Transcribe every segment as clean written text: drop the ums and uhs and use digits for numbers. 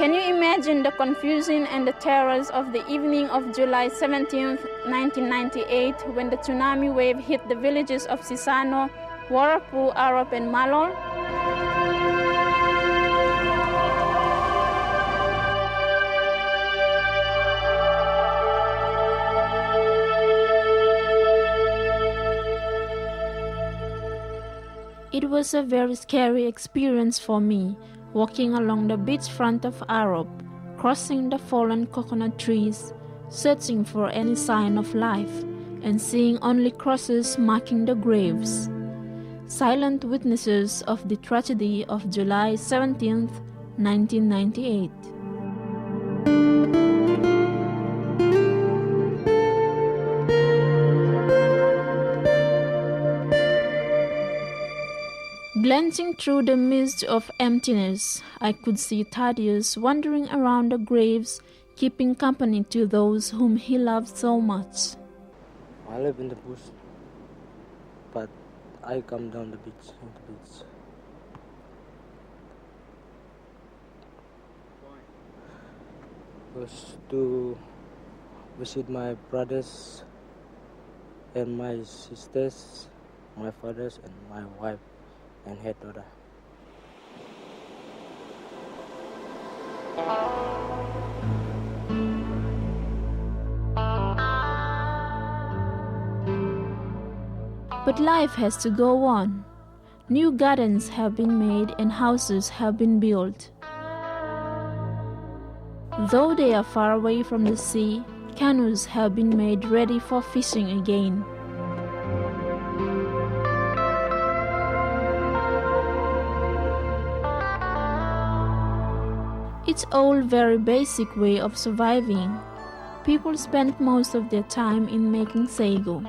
Can you imagine the confusion and the terrors of the evening of July 17, 1998, when the tsunami wave hit the villages of Sisano, Warapu, Arop, and Malol? It was a very scary experience for me, walking along the beachfront of Arop, crossing the fallen coconut trees, searching for any sign of life, and seeing only crosses marking the graves. Silent witnesses of the tragedy of July 17, 1998. Glancing through the mist of emptiness, I could see Thaddeus wandering around the graves, keeping company to those whom he loved so much. I live in the bush, but I come down the beach. Was to visit my brothers and my sisters, my fathers and my wife and her daughter. But life has to go on. New gardens have been made and houses have been built. Though they are far away from the sea, canoes have been made ready for fishing again. It's all very basic way of surviving. People spend most of their time in making sago.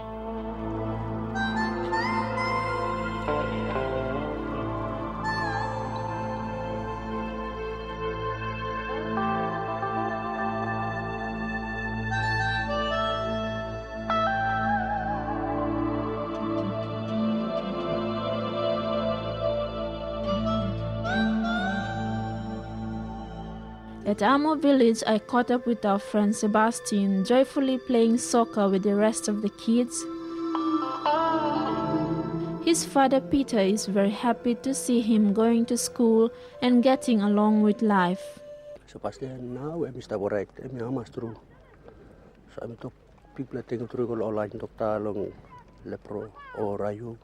At Amo village, I caught up with our friend Sebastian, joyfully playing soccer with the rest of the kids. His father Peter is very happy to see him going to school and getting along with life. Sebastian now emi sta borait emi amas tru. So emi tok people tinggal tru ko online tok talong lepro o rayu.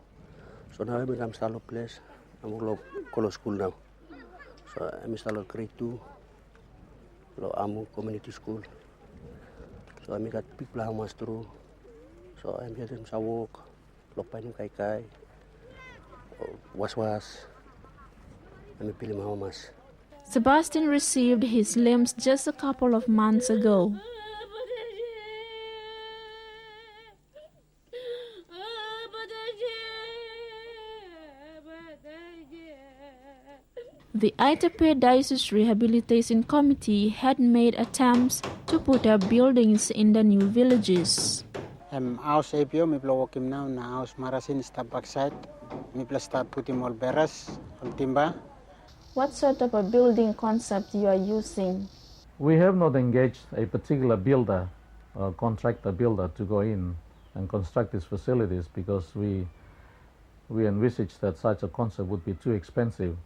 So now emi kam stalo place amulo kolo school now. So emi stalo grade 2. Lo amu community school. So I got people how much through. So I'm here sa walk. Lo pa yung kai. Was. I'm pilim how much. Sebastian received his limbs just a couple of months ago. The Aitape Diocese Rehabilitation Committee had made attempts to put up buildings in the new villages. House APO, mi blowokim now na house marasin step backside, mi start putim all beras, all timba. What sort of a building concept you are using? We have not engaged a particular builder or contractor builder to go in and construct these facilities because we envisage that such a concept would be too expensive.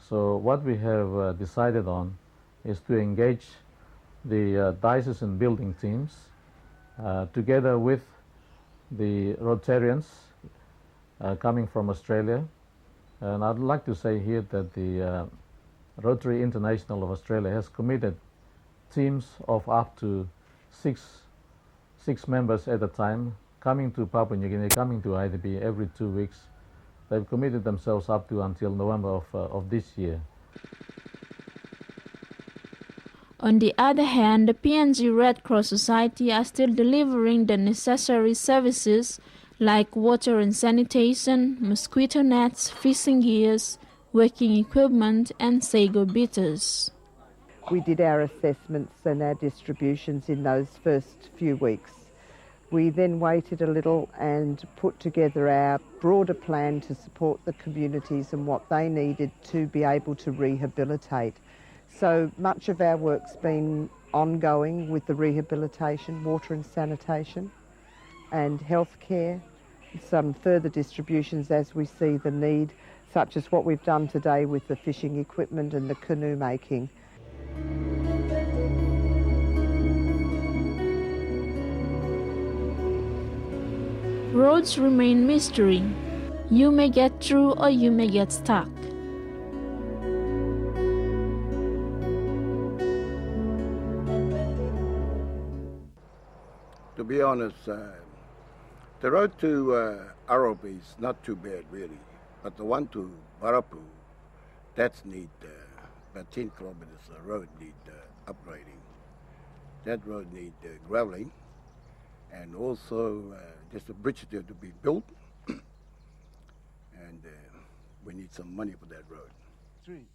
So what we have decided on is to engage the diocesan building teams together with the Rotarians coming from Australia. And I'd like to say here that the Rotary International of Australia has committed teams of up to six members at a time coming to Papua New Guinea, coming to Aitape every 2 weeks. They've committed themselves up to until November of this year. On the other hand, the PNG Red Cross Society are still delivering the necessary services like water and sanitation, mosquito nets, fishing gears, working equipment, and sago beaters. We did our assessments and our distributions in those first few weeks. We then waited a little and put together our broader plan to support the communities and what they needed to be able to rehabilitate. So much of our work's been ongoing with the rehabilitation, water and sanitation and healthcare, some further distributions as we see the need, such as what we've done today with the fishing equipment and the canoe making. Roads remain mystery. You may get through or you may get stuck. To be honest, the road to Arop is not too bad really, but the one to Barapu, that's need about 10 kilometers of road need upgrading. That road need graveling, and also there's a bridge there to be built, and we need some money for that road. 3.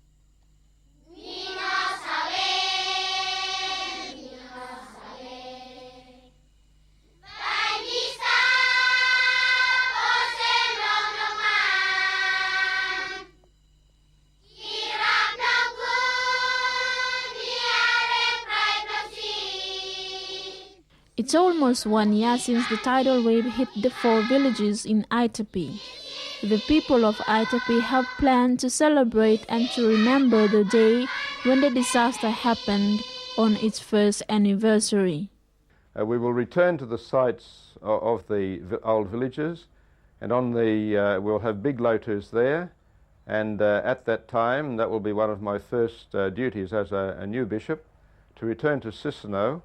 It's almost 1 year since the tidal wave hit the 4 villages in Aitape. The people of Aitape have planned to celebrate and to remember the day when the disaster happened on its first anniversary. We will return to the sites of the old villages, and on the we'll have big lotus there, and at that time that will be one of my first duties as a new bishop, to return to Sisino,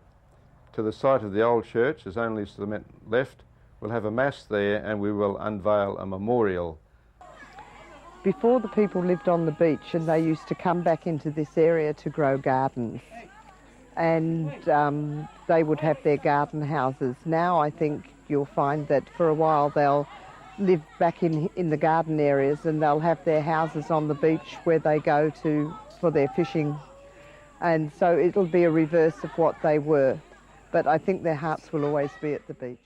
to the site of the old church. There's only cement left. We'll have a mass there and we will unveil a memorial. Before, the people lived on the beach and they used to come back into this area to grow gardens, and they would have their garden houses. Now I think you'll find that for a while they'll live back in the garden areas, and they'll have their houses on the beach where they go to for their fishing, and so it'll be a reverse of what they were. But I think their hearts will always be at the beach.